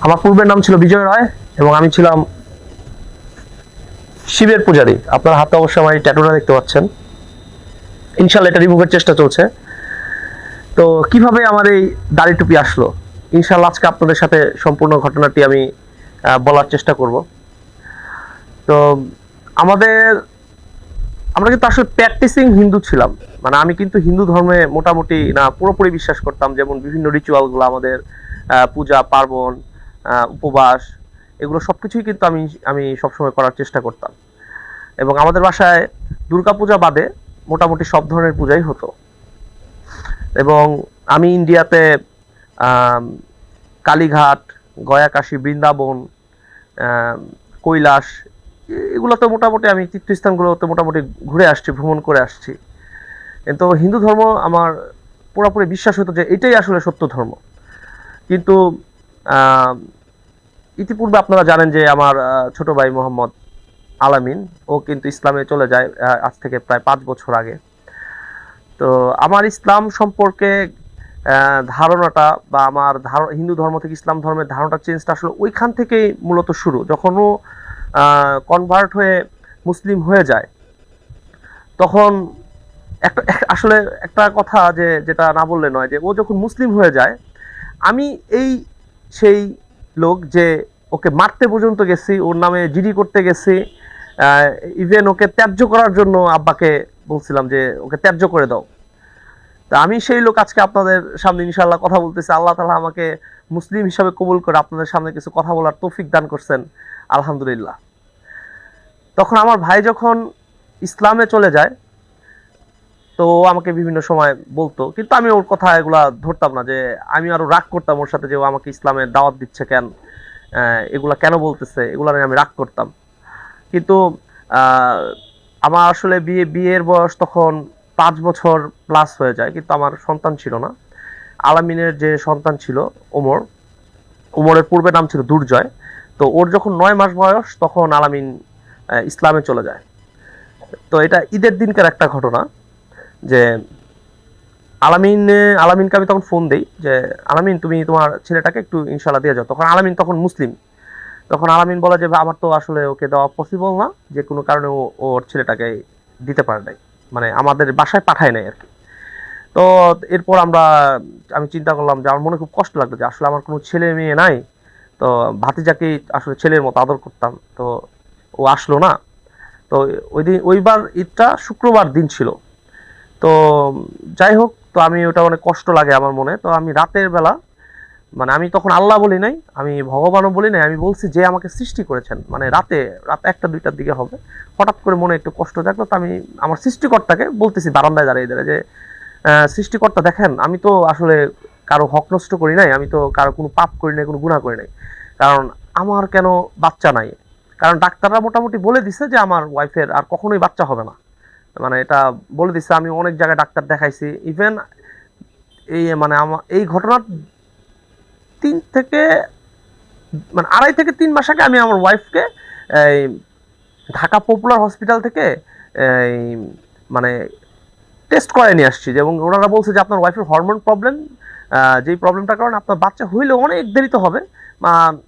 আমার পূর্বের নাম ছিল বিজয় রায় এবং আমি ছিলাম শিবের পূজারী। আপনার হাতে অবশ্যই আমার এই ট্যাটুটা দেখতে পাচ্ছেন। ইনশাল্লাহ এটা রিমুভের চেষ্টা চলছে। তো কিভাবে আমার এই দাড়ি টুপি আসলো, ইনশাল্লাহ আজকে আপনাদের সাথে সম্পূর্ণ ঘটনাটি আমি বলার চেষ্টা করব। তো আমাদের আমরা কিন্তু আসলে প্র্যাকটিসিং হিন্দু ছিলাম, মানে আমি কিন্তু হিন্দু ধর্মে মোটামুটি না পুরোপুরি বিশ্বাস করতাম। যেমন বিভিন্ন রিচুয়ালগুলো আমাদের, পূজা পার্বণ, উপবাস, এগুলো সবকিছুই কিন্তু আমি আমি সবসময় করার চেষ্টা করতাম। এবং আমাদের বাসায় দুর্গাপূজা বাদে মোটামুটি সব ধরনের পূজাই হতো। এবং আমি ইন্ডিয়াতে আম, কালীঘাট, গয়াকাশী, বৃন্দাবন, কৈলাস, এগুলোতে মোটামুটি আমি তীর্থস্থানগুলোতে মোটামুটি ঘুরে আসছি, ভ্রমণ করে আসছি। কিন্তু হিন্দু ধর্ম আমার পুরোপুরি বিশ্বাস হতো যে এটাই আসলে সত্য ধর্ম। কিন্তু আহ, ইতিপূর্বে আপনারা জানেন যে আমার ছোট ভাই মোহাম্মদ আলামিন, ও কিন্তু ইসলামে চলে যায় আজ থেকে প্রায় 5 বছর আগে। তো আমার ইসলাম সম্পর্কে ধারণাটা বা আমার হিন্দু ধর্ম থেকে ইসলাম ধর্মের ধারণাটা চেঞ্জটা আসলে ওইখান থেকেই মূলত শুরু। যখন ও কনভার্ট হয়ে মুসলিম হয়ে যায়, তখন আসলে একটা কথা যেটা না বললে নয়, যে ও যখন মুসলিম হয়ে যায়, আমি এই সেই লোক যে ওকে মারতে পর্যন্ত গেছি, ওর নামে জিডি করতে গেছি, ইভেন ওকে ত্যায্য করার জন্য আব্বাকে বলছিলাম যে ওকে ত্যায্য করে দাও। তা আমি সেই লোক আজকে আপনাদের সামনে ইনশাআল্লাহ কথা বলতেছি। আল্লাহ তাআলা আমাকে মুসলিম হিসাবে কবুল করে আপনাদের সামনে কিছু কথা বলার তৌফিক দান করছেন, আলহামদুলিল্লাহ। তখন আমার ভাই যখন ইসলামে চলে যায়, তো ও আমাকে বিভিন্ন সময় বলতো, কিন্তু আমি ওর কথা এগুলা ধরতাম না। যে আমি আরো রাগ করতাম ওর সাথে, যে ও আমাকে ইসলামের দাওয়াত দিচ্ছে কেন, এগুলা কেন বলতেছে, এগুলা নিয়ে আমি রাগ করতাম। কিন্তু আহ, আমার আসলে বিয়ের বয়স তখন 5 বছর প্লাস হয়ে যায়, কিন্তু আমার সন্তান ছিল না। আলামিনের যে সন্তান ছিল ওমর, ওমরের পূর্বে নাম ছিল দুর্জয়। তো ওর যখন 9 মাস বয়স, তখন আলামিন ইসলামে চলে যায়। তো এটা ঈদের দিনকার একটা ঘটনা, যে আলামিনকে আমি তখন ফোন দেই যে আলামিন, তুমি তোমার ছেলেটাকে একটু ইনশাল্লাহ দিয়ে যাও। তখন আলামিন তখন মুসলিম। তখন আলামিন বলে যে আমার তো আসলে ওকে দেওয়া পসিবল না, যে কোনো কারণে ওর ছেলেটাকে দিতে পারে নাই, মানে আমাদের বাসায় পাঠায় নাই আর কি। তো এরপর আমি চিন্তা করলাম যে আমার মনে খুব কষ্ট লাগলো যে আসলে আমার কোনো ছেলে মেয়ে নাই। তো ভাতিজাকেই আসলে ছেলের মতো আদর করতাম, তো ও আসলো না। তো ওইবার ঈদটা শুক্রবার দিন ছিল। তো যাই হোক, তো আমি ওটা অনেক কষ্ট লাগে আমার মনে। তো আমি রাতের বেলা, মানে আমি তখন আল্লাহ বলি নাই, আমি ভগবানও বলি নাই, আমি বলছি যে আমাকে সৃষ্টি করেছেন। মানে রাত 1টা 2টার দিকে হবে, হঠাৎ করে মনে একটু কষ্ট জাগলো। তো আমি আমার সৃষ্টিকর্তাকে বলতেছি বারান্দায় দাঁড়িয়ে দাঁড়িয়ে যে সৃষ্টিকর্তা দেখেন, আমি তো আসলে কারো হক নষ্ট করি নাই, আমি তো কারো কোনো পাপ করি নাই, কোনো গুনাহ করি নাই, কারণ আমার কেন বাচ্চা নাই? কারণ ডাক্তাররা মোটামুটি বলে দিছে যে আমার ওয়াইফের আর কখনোই বাচ্চা হবে না, মানে এটা বলে দিচ্ছে। আমি অনেক জায়গায় ডাক্তার দেখাইছি, ইভেন এই মানে আমার এই ঘটনার 3 থেকে মানে 2.5 থেকে 3 মাস আগে আমি আমার ওয়াইফকে এই ঢাকা পপুলার হসপিটাল থেকে এই মানে টেস্ট করে নিয়ে আসছি। এবং ওনারা বলছে যে আপনার ওয়াইফের হরমোন প্রবলেম, যেই প্রবলেমটার কারণে আপনার বাচ্চা হইলে অনেক দেরিতে হবে,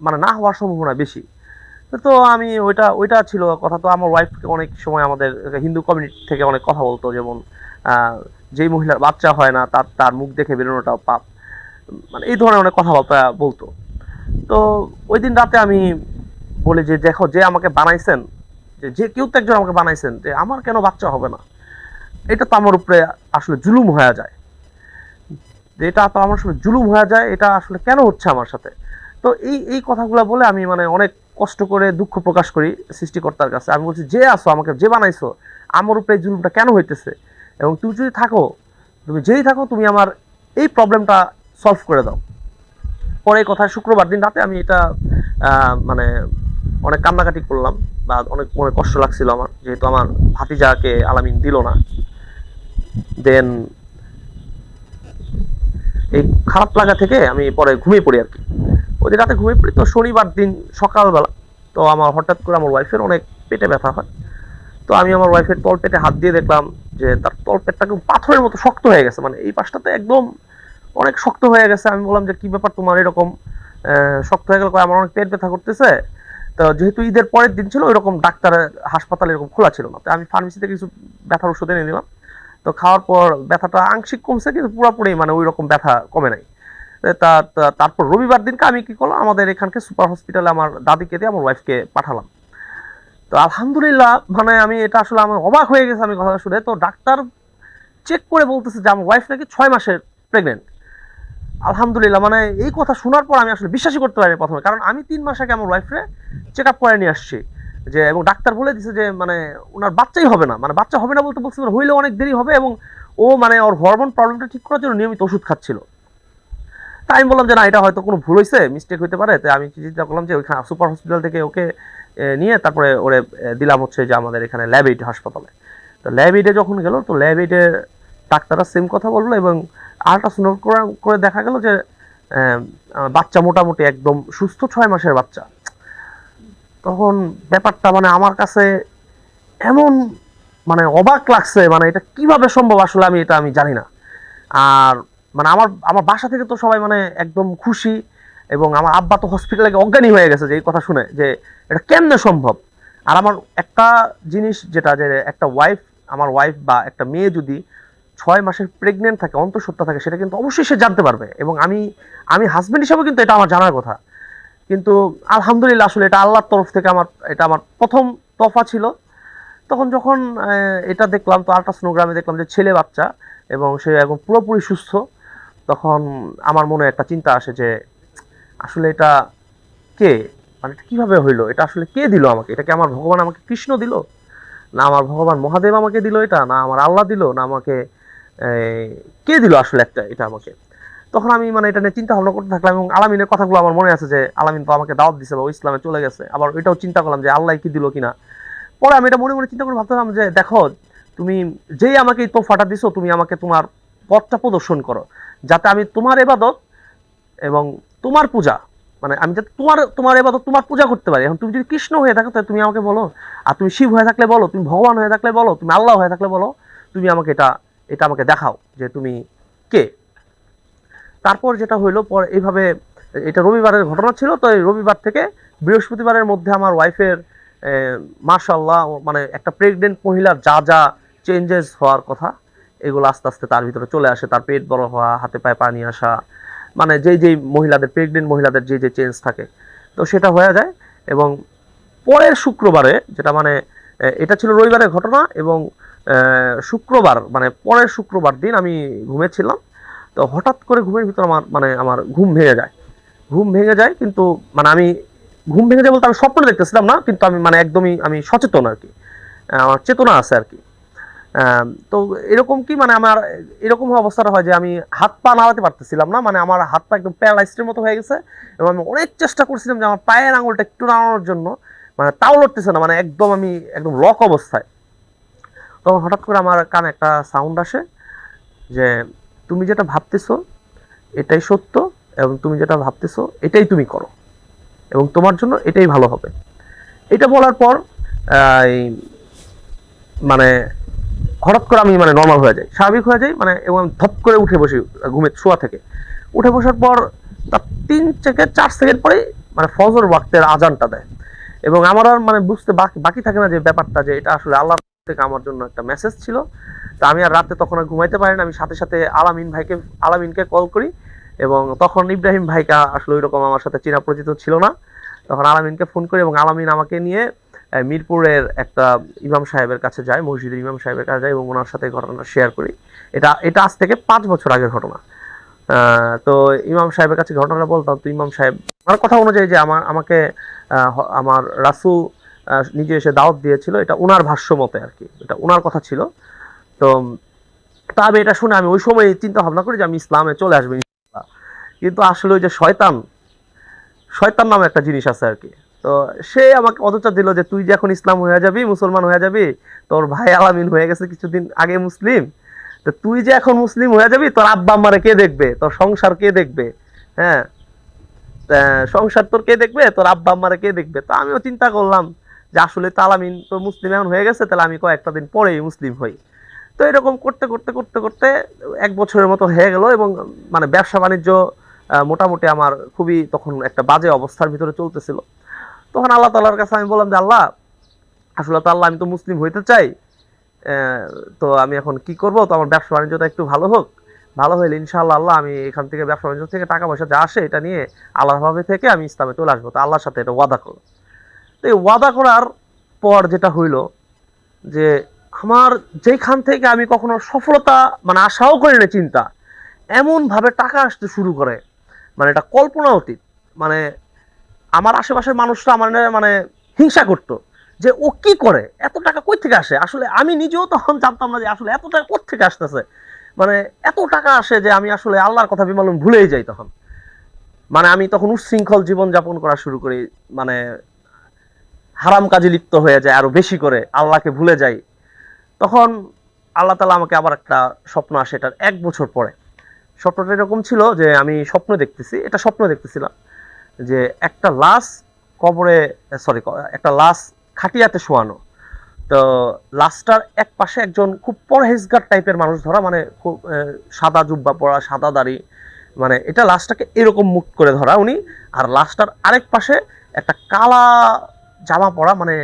মানে না হওয়ার সম্ভাবনা বেশি। তো আমি ওইটা ছিল কথা। তো আমার ওয়াইফকে অনেক সময় আমাদের হিন্দু কমিউনিটি থেকে অনেক কথা বলতো, যেমন যেই মহিলার বাচ্চা হয় না তার মুখ দেখে বেরোনোটাও পাপ, মানে এই ধরনের অনেক কথাবার্তা বলতো। তো ওই দিন রাতে আমি বলি যে দেখো, যে আমাকে বানাইছেন, যে কেউ তো একজন আমাকে বানাইছেন, যে আমার কেন বাচ্চা হবে না? এটা তো আমার উপরে আসলে জুলুম হয়ে যায়, যে এটা তো আমার আসলে জুলুম হয়ে যায়, এটা আসলে কেন হচ্ছে আমার সাথে? তো এই কথাগুলো বলে আমি মানে অনেক কষ্ট করে দুঃখ প্রকাশ করি সৃষ্টিকর্তার কাছে। আমি বলছি, যে আসো, আমাকে যে বানাইছো, আমার উপরে এই জুলুমটা কেন হইতেছে? এবং তুমি যদি থাকো, তুমি যেই থাকো, তুমি আমার এই প্রবলেমটা সলভ করে দাও। পরে এই কথা শুক্রবার দিন রাতে আমি এটা মানে অনেক কান্নাকাটি করলাম, বা অনেক মনে কষ্ট লাগছিল আমার, যেহেতু আমার ভাতিজাকে আলামিন দিল না। দেন এই খারাপ লাগা থেকে আমি পরে ঘুমিয়ে পড়ি আর কি। ওই দিন রাতে ঘুমিয়ে পড়ি। তো শনিবার দিন সকালবেলা, তো আমার হঠাৎ করে আমার ওয়াইফের অনেক পেটে ব্যথা হয়। তো আমি আমার ওয়াইফের তল পেটে হাত দিয়ে দেখলাম যে তার তল পেটটা পাথরের মতো শক্ত হয়ে গেছে, মানে এই পাশটাতে একদম অনেক শক্ত হয়ে গেছে। আমি বললাম যে কি ব্যাপার তোমার এরকম? শক্ত হয়ে গেল, কয় আমার অনেক পেট ব্যথা করতেছে। তো যেহেতু ঈদের পরের দিন ছিল, ওইরকম ডাক্তারের হাসপাতাল এরকম খোলা ছিল না, তো আমি ফার্মেসি থেকে কিছু ব্যথার ওষুধ এনে নিলাম। তো খাওয়ার পর ব্যথাটা আংশিক কমছে, কিন্তু পুরোপুরি মানে ওই রকম ব্যথা কমে নাই। তারপর রবিবার দিনকে আমি কি করলাম, আমাদের এখানকে সুপার হসপিটালে আমার দাদিকে দিয়ে আমার ওয়াইফকে পাঠালাম। তো আলহামদুলিল্লাহ, মানে আমি এটা আসলে আমার অবাক হয়ে গেছে আমি কথা শুনে। তো ডাক্তার চেক করে বলতেছে যে আমার ওয়াইফ নাকি 6 মাসের প্রেগনেন্ট। আলহামদুলিল্লাহ, মানে এই কথা শোনার পর আমি আসলে বিশ্বাসই করতে পারিনি প্রথমে, কারণ আমি 3 মাস আগে আমার ওয়াইফরে চেক আপ করে নিয়ে আসছি। যে এবং ডাক্তার বলে দিছে যে মানে ওনার বাচ্চাই হবে না, মানে বাচ্চা হবে না বলতে বলছে হইলে অনেক দেরি হবে, এবং ও মানে ওর হরমোন প্রবলেমটা ঠিক করার জন্য নিয়মিত ওষুধ খাচ্ছিল। তাই আমি বললাম যে না, এটা হয়তো কোনো ভুল হয়েছে, মিস্টেক হতে পারে। তাই আমি চিন্তা করলাম যে ওইখানে সুপার হসপিটাল থেকে ওকে নিয়ে তারপরে ওরে দিলাম হচ্ছে যে আমাদের এখানে ল্যাব এইড হাসপাতালে। তো ল্যাব এইডে যখন গেল, তো ল্যাব এইডে ডাক্তাররা সেম কথা বললো, এবং আল্ট্রাসাউন্ড করে দেখা গেল যে বাচ্চা মোটামুটি একদম সুস্থ, 6 মাসের বাচ্চা। তখন ব্যাপারটা মানে আমার কাছে এমন মানে অবাক লাগছে, মানে এটা কিভাবে সম্ভব আসলে আমি জানি না। আর মানে আমার আমার বাসা থেকে তো সবাই মানে একদম খুশি, এবং আমার আব্বা তো হসপিটালে অজ্ঞানী হয়ে গেছে যে এই কথা শুনে, যে এটা কেমনে সম্ভব। আর আমার একটা জিনিস যেটা, যে একটা ওয়াইফ, আমার ওয়াইফ বা একটা মেয়ে যদি 6 মাসের প্রেগনেন্ট থাকে, অন্তঃসত্ত্বা থাকে, সেটা কিন্তু অবশ্যই সে জানতে পারবে, এবং আমি আমি হাজবেন্ড হিসাবে কিন্তু এটা আমার জানার কথা। কিন্তু আলহামদুলিল্লাহ, আসলে এটা আল্লাহর তরফ থেকে এটা আমার প্রথম তফা ছিল। তখন যখন এটা দেখলাম, তো আল্ট্রাসোনোগ্রামে দেখলাম যে ছেলে বাচ্চা, এবং সে একদম পুরোপুরি সুস্থ। তখন আমার মনে একটা চিন্তা আসে যে আসলে এটা কে, মানে এটা কিভাবে হইলো, এটা আসলে কে দিল আমাকে, এটা কি আমার ভগবান আমাকে কৃষ্ণ দিল, না আমার ভগবান মহাদেব আমাকে দিল এটা, না আমার আল্লাহ দিল, না আমাকে কে দিল আসলে একটা এটা আমাকে। তখন আমি মানে এটা নিয়ে চিন্তা ভাবনা করতে থাকলাম, এবং আলামিনের কথাগুলো আমার মনে আছে যে আলামিন তো আমাকে দাওয়াত দিছে বা ও ইসলামে চলে গেছে। আবার এটাও চিন্তা করলাম যে আল্লাহ কি দিল কিনা। পরে আমি এটা মনে মনে চিন্তা করে ভাবতাম যে দেখো, তুমি যেই আমাকে এই তোফাটা দিছো, তুমি আমাকে তোমার পথটা প্রদর্শন করো, যাতে আমি তোমার ইবাদত এবং তোমার পূজা, মানে আমি যাতে তোমার তোমার ইবাদত, তোমার পূজা করতে পারি। এখন তুমি যদি কৃষ্ণ হয়ে থাকো, তাহলে তুমি আমাকে বলো, আর তুমি শিব হয়ে থাকলে বলো, তুমি ভগবান হয়ে থাকলে বলো, তুমি আল্লাহ হয়ে থাকলে বলো, তুমি আমাকে এটা এটা আমাকে দেখাও যে তুমি কে। তারপর যেটা হইলো, পর এইভাবে, এটা রবিবারের ঘটনা ছিল। তো এই রবিবার থেকে বৃহস্পতিবারের মধ্যে আমার ওয়াইফের মাশাআল্লাহ, মানে একটা প্রেগনেন্ট মহিলার যা যা চেঞ্জেস হওয়ার কথা, এগুলো আস্তে আস্তে তার ভিতরে চলে আসে। তার পেট বড় হওয়া, হাতে পায়ে পানি আসা, মানে যেই যেই মহিলাদের, প্রেগনেন্ট মহিলাদের যে যে চেঞ্জ থাকে, তো সেটা হয়ে যায়। এবং পরের শুক্রবারে, যেটা মানে এটা ছিল রবিবারের ঘটনা, এবং শুক্রবার মানে পরের শুক্রবার দিন আমি ঘুমেছিলাম। তো হঠাৎ করে ঘুমের ভিতর আমার ঘুম ভেঙে যায়। ঘুম ভেঙে যায়, কিন্তু মানে আমি ঘুম ভেঙে যায় বলতে আমি স্বপ্ন দেখতেছিলাম না, কিন্তু আমি মানে একদমই আমি সচেতন আর কি, আমার চেতনা আছে আর কি। তো এরকম কি মানে আমার এরকম অবস্থাটা হয় যে আমি হাত পা নাড়াতে পারতেছিলাম না, মানে আমার হাত পা একদম প্যারালাইজডের মতো হয়ে গেছে, এবং আমি অনেক চেষ্টা করছিলাম যে আমার পায়ের আঙুলটা একটু নাড়ানোর জন্য, মানে তাও লড়তেছে না, মানে একদম আমি একদম লক অবস্থায়। তখন হঠাৎ করে আমার কানে একটা সাউন্ড আসে যে তুমি যেটা ভাবতেছো এটাই সত্য, এবং তুমি যেটা ভাবতেছো এটাই তুমি করো, এবং তোমার জন্য এটাই ভালো হবে। এটা বলার পর মানে হঠাৎ করে আমি মানে নর্মাল হয়ে যাই, স্বাভাবিক হয়ে যাই, মানে এবং আমি ধপ করে উঠে বসি ঘুমের শোয়া থেকে। উঠে বসার পর তার 3 থেকে 4 সেকেন্ড পরে মানে ফজর ওয়াক্তের আজানটা দেয়, এবং আমার আর মানে বুঝতে বাকি থাকে না যে ব্যাপারটা, যে এটা আসলে আল্লাহ থেকে আমার জন্য একটা মেসেজ ছিল। তা আমি আর রাতে তখন আর ঘুমাইতে পারি না, আমি সাথে সাথে আলামিনকে কল করি। এবং তখন ইব্রাহিম ভাইকা আসলে ওইরকম আমার সাথে চেনা পরিচিত ছিল না। তখন আলামিনকে ফোন করি, এবং আলামিন আমাকে নিয়ে মিরপুরের একটা ইমাম সাহেবের কাছে যায়, মসজিদের ইমাম সাহেবের কাছে যায়, এবং ওনার সাথে ঘটনা শেয়ার করি। এটা এটা আজ থেকে 5 বছর আগের ঘটনা। তো ইমাম সাহেবের কাছে ঘটনাটা বলতাম, তো ইমাম সাহেব আমার কথা অনুযায়ী যে আমাকে আমার রাসূল নিজে এসে দাওয়াত দিয়েছিল, এটা উনার ভাষ্য মতে আর কি, এটা উনার কথা ছিল। তো তবে এটা শুনে আমি ওই সময় চিন্তা ভাবনা করি যে আমি ইসলামে চলে আসবো ইনশাআল্লাহ। কিন্তু আসলে ওই যে শয়তান, শয়তান নামে একটা জিনিস আছে আর কি। তো সে আমাকে অদচা দিল যে তুই যে এখন ইসলাম হয়ে যাবি, মুসলমান হয়ে যাবি, তোর ভাই আলামিন হয়ে গেছে কিছুদিন আগে মুসলিম, তো তুই যে এখন মুসলিম হয়ে যাবি, তোর আব্বা আম্মারে কে দেখবে, তোর সংসার কে দেখবে, হ্যাঁ, সংসার তোর কে দেখবে, তোর আব্বা আম্মারে কে দেখবে। তো আমিও চিন্তা করলাম যে আসলে তো আলামিন তো মুসলিম এখন হয়ে গেছে, তাহলে আমি কয়েকটা দিন পরেই মুসলিম হই। তো এরকম করতে করতে করতে করতে 1 বছরের মতো হয়ে গেল, এবং মানে ব্যবসা বাণিজ্য মোটামুটি আমার খুবই তখন একটা বাজে অবস্থার ভিতরে চলতেছিল। তখন আল্লাহ তাআলার কাছে আমি বললাম যে আল্লাহ, আসলে তো আল্লাহ আমি তো মুসলিম হইতে চাই, তো আমি এখন কি করব, তো আমার ব্যবসা বাণিজ্যটা একটু ভালো হোক, ভালো হইলে ইনশাআল্লাহ আল্লাহ আমি এখান থেকে ব্যবসা বাণিজ্য থেকে টাকা পয়সা যা আসে এটা নিয়ে আল্লাহভাবে থেকে আমি ইসলামে চলে আসবো। তো আল্লাহর সাথে এটা ওয়াদা করো। তো এই ওয়াদা করার পর যেটা হইলো যে আমার যেখান থেকে আমি কখনো সফলতা মানে আশাও করি না, চিন্তা এমন ভাবে টাকা আসতে শুরু করে, মানে এটা কল্পনা অতীত। মানে আমার আশেপাশের মানুষরা আমার মানে হিংসা করতো যে ও কি করে, এত টাকা কই থেকে আসে। আসলে আমি নিজেও তখন জানতাম না যে আসলে এত টাকা কোথা থেকে আসতেছে, মানে এত টাকা আসে যে আমি আসলে আল্লাহর কথা বিমালুম ভুলেই যাই তখন। মানে আমি তখন উচ্ছৃঙ্খল জীবন যাপন করা শুরু করি, মানে হারাম কাজে লিপ্ত হয়ে যায় আরো বেশি করে, আল্লাহকে ভুলে যাই। তখন আল্লাহ তাআলা আমাকে আবার একটা স্বপ্ন আসে, এটার 1 বছর পরে। স্বপ্নটা এরকম ছিল যে আমি স্বপ্ন দেখতেছি, এটা স্বপ্ন দেখতেছিলাম যে একটা লাশ কবরে, সরি, একটা লাশ খাটিয়াতে শোয়ানো। তো লাশটার এক পাশে একজন খুব পরহেজগার টাইপের মানুষ ধরা, মানে খুব সাদা জুব্বা পরা, সাদা দাড়ি, মানে এটা লাশটাকে এরকম মুখ করে ধরা উনি। আর লাশটার আরেক পাশে একটা কালা জামা পরা, মানে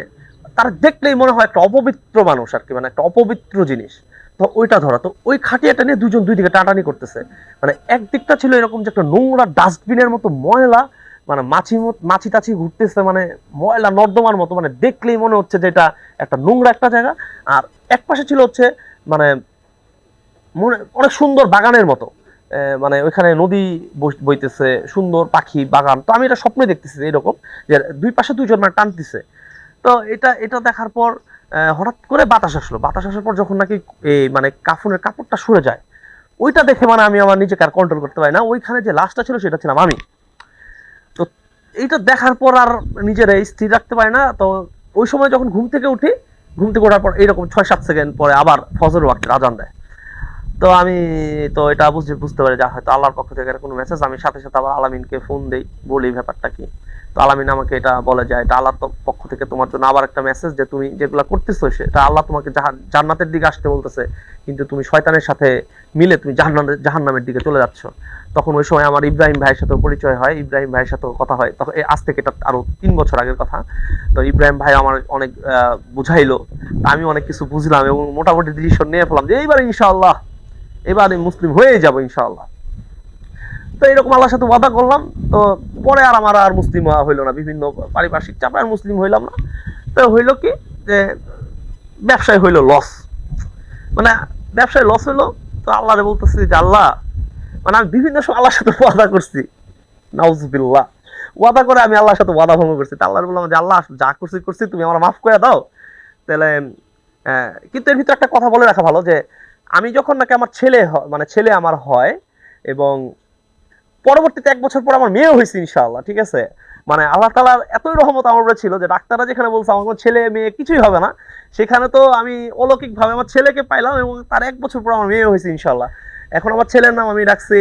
তার দেখলেই মনে হয় একটা অপবিত্র মানুষ আর কি, মানে একটা অপবিত্র জিনিস। তো ওইটা ধরা, তো ওই খাটিয়াটা নিয়ে দুজন দুই দিকে টাটানি করতেছে। মানে একদিকটা ছিল এরকম যে একটা নোংরা ডাস্টবিনের মতো ময়লা, মানে মাছি টাছি ঘুরতেছে, মানে ময়লা নর্দমার মতো, মানে দেখলেই মনে হচ্ছে যে এটা একটা নোংরা একটা জায়গা। আর এক পাশে ছিল হচ্ছে মানে মনে অনেক সুন্দর বাগানের মতো, মানে ওইখানে নদী বইতেছে, সুন্দর পাখি বাগান। তো আমি এটা স্বপ্নে দেখতেছি এরকম যে দুই পাশে দুইজন মানে টানতেছে। তো এটা এটা দেখার পর হঠাৎ করে বাতাস আসলো। বাতাস আসার পর যখন নাকি এই মানে কাফনের কাপড়টা সরে যায়, ওইটা দেখে মানে আমি আমার নিজেকে আর কন্ট্রোল করতে পারি না, ওইখানে যে লাশটা ছিল সেটা ছিলাম আমি। তো এইটা দেখার পর আর নিজের স্থির রাখতে পারি না। তো ওই সময় যখন ঘুম থেকে উঠি, ঘুম থেকে ওঠার পর এইরকম 6-7 সেকেন্ড পরে আবার ফজর ওয়াক্তের আজান দেয়। তো আমি তো এটা বুঝতে পারি যে হয়তো আল্লাহর পক্ষ থেকে কোনো মেসেজ। আমি সাথে সাথে আবার আলামিনকে ফোন দেই, বলি ব্যাপারটা কি। তো আলামিন আমাকে এটা বলে যায় এটা আল্লাহর পক্ষ থেকে তোমার জন্য আবার একটা মেসেজ, যে তুমি যেগুলো করতেছো সেটা আল্লাহ তোমাকে জান্নাতের দিকে আসতে বলতেছে, কিন্তু তুমি শয়তানের সাথে মিলে তুমি জাহান্নামের দিকে চলে যাচ্ছ। তখন ওই সময় আমার ইব্রাহিম ভাইয়ের সাথে পরিচয় হয়, ইব্রাহিম ভাইয়ের সাথে কথা হয়। তখন আজ থেকে এটা আরো 3 বছর আগের কথা। তো ইব্রাহিম ভাই আমার অনেক বুঝাইলো, আমি অনেক কিছু বুঝলাম এবং মোটামুটি ডিসিশন নিয়ে ফেলাম যে এইবার ইনশাআল্লাহ এবার আমি মুসলিম হয়ে যাব ইনশাআল্লাহ। তো এরকম আল্লাহর সাথে ওয়াদা করলাম। তো পরে আর আমার আর মুসলিম হওয়া হইলো না, বিভিন্ন পারিপার্শ্বিক চাপে আর মুসলিম হইলাম না। তো হইলো কি যে ব্যবসায় হইলো লস, মানে ব্যবসায় লস হইলো। তো আল্লাহরে বলতেছি যে আল্লাহ, মানে আমি বিভিন্ন সময় আল্লাহর সাথে ওয়াদা করছি, নাউজুবিল্লাহ, ওয়াদা করে আমি আল্লাহর সাথে ওয়াদা ভঙ্গ করছি। তা আল্লাহর বললাম যে আল্লাহ যা করছি তুমি আমার মাফ করে দাও। তাহলে কিন্তু এর ভিতরে একটা কথা বলে রাখা ভালো যে আমি যখন নাকি আমার মানে ছেলে আমার হয়, এবং পরবর্তীতে 1 বছর পর আমার মেয়েও হয়েছে ইনশাআল্লাহ, ঠিক আছে। মানে আল্লাহ তাআলার এতই রহমত আমার উপরে ছিল যে ডাক্তাররা যেখানে বলছে আমার কোনো ছেলে মেয়ে কিছুই হবে না, সেখানে তো আমি অলৌকিক ভাবে আমার ছেলেকে পাইলাম, এবং তার 1 বছর পর আমার মেয়েও হয়েছে ইনশাআল্লাহ। এখন আমার ছেলের নাম আমি রাখছি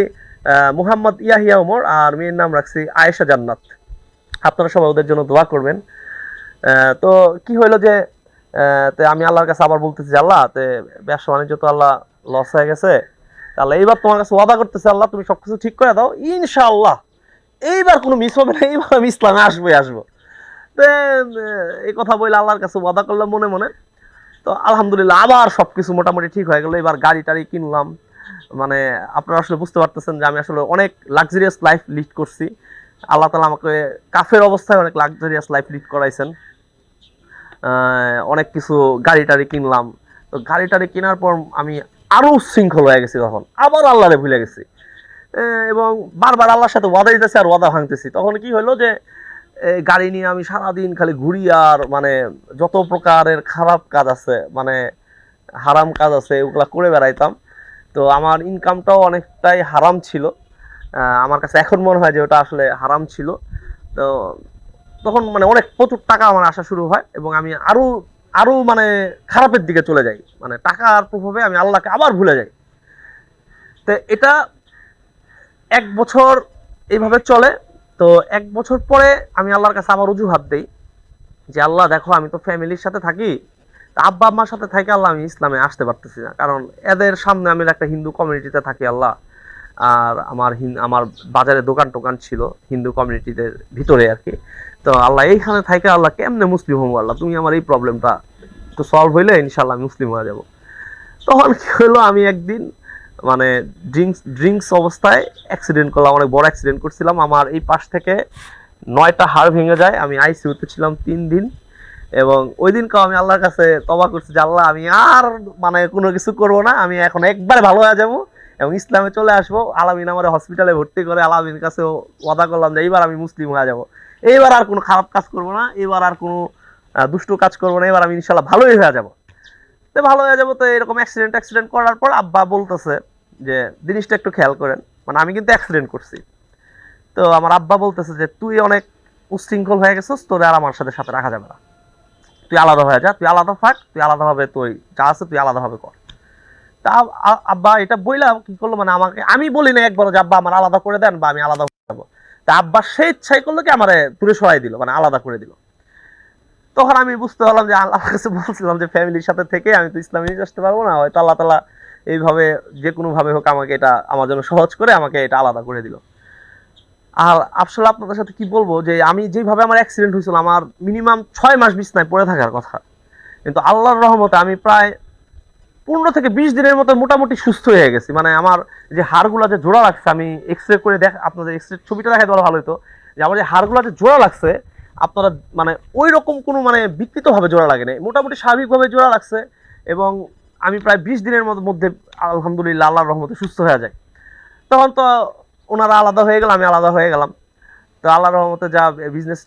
মুহাম্মদ ইয়াহিয়া ওমর, আর মেয়ের নাম রাখছি আয়েশা জান্নাত। আপনারা সবাই ওদের জন্য দোয়া করবেন। তো কি হইলো যে আমি আল্লাহর কাছে আবার বলতেছি আল্লাহ, ব্যবসা বাণিজ্য তো আল্লাহ লস হয়ে গেছে, তাহলে এইবার তোমার কাছে ওয়াদা করতেছে আল্লাহ তুমি সবকিছু ঠিক করে দাও ইনশাআল্লাহ, এইবার কোনো মিস হবে না, এইবার আমি ইসলামে আসবো। তো এই কথা বলে আল্লাহর কাছে ওয়াদা করলাম মনে মনে। তো আলহামদুলিল্লাহ আবার সবকিছু মোটামুটি ঠিক হয়ে গেল। এবার গাড়ি টাড়ি কিনলাম। মানে আপনারা আসলে বুঝতে পারতেছেন যে আমি আসলে অনেক লাক্সারিয়াস লাইফ লিড করছি। আল্লাহ তাআলা আমাকে কাফের অবস্থায় অনেক লাক্সারিয়াস লাইফ লিড করাইছেন। অনেক কিছু গাড়ি টাড়ি কিনলাম। তো গাড়ি টাড়ি কেনার পর আমি আরো উচ্ছৃঙ্খল হয়ে গেছি, তখন আবার আল্লাহরে ভুলে গেছি, এবং বারবার আল্লাহর সাথে ওয়াদা দিতেছি আর ওয়াদা ভাঙতেছি। তখন কি হলো যে গাড়ি নিয়ে আমি সারাদিন খালি ঘুরি, আর মানে যত প্রকারের খারাপ কাজ আছে, মানে হারাম কাজ আছে, ওগুলা করে বেড়াইতাম। তো আমার ইনকামটাও অনেকটাই হারাম ছিল, আমার কাছে এখন মনে হয় যে ওটা আসলে হারাম ছিল। তো তখন মানে অনেক প্রচুর টাকা আমার আসা শুরু হয়, এবং আমি আরো আরো মানে খারাপের দিকে চলে যাই, মানে টাকার প্রভাবে আমি আল্লাহকে আবার ভুলে যাই। তো এটা 1 বছর এইভাবে চলে। তো 1 বছর পরে আমি আল্লাহর কাছে আবার অজুহাত দেই যে আল্লাহ দেখো, আমি তো ফ্যামিলির সাথে থাকি, আব্বা আম্মার সাথে থাকি আল্লাহ আমি ইসলামে আসতে পারতেছি না, কারণ এদের সামনে আমি একটা হিন্দু কমিউনিটিতে থাকি আল্লাহ, আর আমার বাজারে দোকান টোকান ছিল হিন্দু কমিউনিটিদের ভিতরে আর কি। তো আল্লাহ এইখানে থাইকে আল্লাহ কেমনে মুসলিম হবো, আল্লাহ তুমি আমার এই প্রবলেমটা একটু সলভ হইলে ইনশাল্লাহ আমি মুসলিম হয়ে যাব। তখন কি হলো, আমি একদিন মানে ড্রিঙ্কস অবস্থায় অ্যাক্সিডেন্ট করলাম, অনেক বড় অ্যাক্সিডেন্ট করছিলাম। আমার এই পাশ থেকে 9টা হাড় ভেঙে যায়, আমি আইসিইউতে ছিলাম 3 দিন। এবং ওই দিনকেও আমি আল্লাহর কাছে তওবা করছি যে আল্লাহ আমি আর মানে কোনো কিছু করবো না, আমি এখন একবারে ভালো হয়ে যাবো এবং ইসলামে চলে আসবো। আলামিন আমার হসপিটালে ভর্তি করে আলামিনের কাছে ওয়াদা করলাম যে এইবার আমি মুসলিম হয়ে যাব, এইবার আর কোনো খারাপ কাজ করবো না, এবার আর কোনো দুষ্ট কাজ করবো না, এবার আমি ইনশাল্লাহ ভালোই হয়ে যাবো। তো ভালো হয়ে যাবো। তো এরকম অ্যাক্সিডেন্ট করার পর আব্বা বলতেছে যে জিনিসটা একটু খেয়াল করেন, মানে আমি কিন্তু অ্যাক্সিডেন্ট করছি। তো আমার আব্বা বলতেছে যে তুই অনেক উচ্ছৃঙ্খল হয়ে গেছিস, তোর আর আমার সাথে সাথে রাখা যাবে না, তুই আলাদা হয়ে যা, তুই আলাদা থাক, তুই আলাদাভাবে তুই যা আছে তুই আলাদাভাবে কর। তা আব্বা এটা বললাম কি করলো, মানে আমাকে আমি বলি না একবার যে আব্বা আমার আলাদা করে দেন বা আমি আলাদা হয়ে যাবো। তা আব্বা সে ইচ্ছাই করলো কি আমারে দূরে সরাই দিল, মানে আলাদা করে দিল। তখন আমি বুঝতে পারলাম যে আল্লাহর কাছে বলছিলাম যে ফ্যামিলির সাথে থেকে আমি তো ইসলামে নিয়ে আসতে পারবো না, হয়তো আল্লাহ তাআলা এইভাবে যে কোনো ভাবে হোক আমাকে এটা আমার জন্য সহজ করে আমাকে এটা আলাদা করে দিল। আর আসলে আপনাদের সাথে কি বলবো যে আমি যেভাবে আমার অ্যাক্সিডেন্ট হয়েছিল, আমার মিনিমাম 6 মাস বিছনায় পড়ে থাকার কথা, কিন্তু আল্লাহর রহমতে আমি প্রায় 15 থেকে 20 দিনের মতো মোটামুটি সুস্থ হয়ে গেছি। মানে আমার যে হাড়গুলো যে জোড়া লাগছে, আমি এক্সরে করে আপনাদের এক্সরে ছবিটা দেখাতে ভালো হতো যে আমার যে হাড়গুলো যে জোড়া লাগছে, আপনারা মানে ওই রকম কোনো মানে বিকৃতভাবে জোড়া লাগে না, মোটামুটি স্বাভাবিকভাবে জোড়া লাগছে। এবং আমি প্রায় 20 দিনের মধ্যে আলহামদুলিল্লাহ আল্লাহর রহমতে সুস্থ হয়ে যায়। তখন তো ওনারা আলাদা হয়ে গেল, আমি আলাদা হয়ে গেলাম। তো আল্লাহর রহমতে যা বিজনেস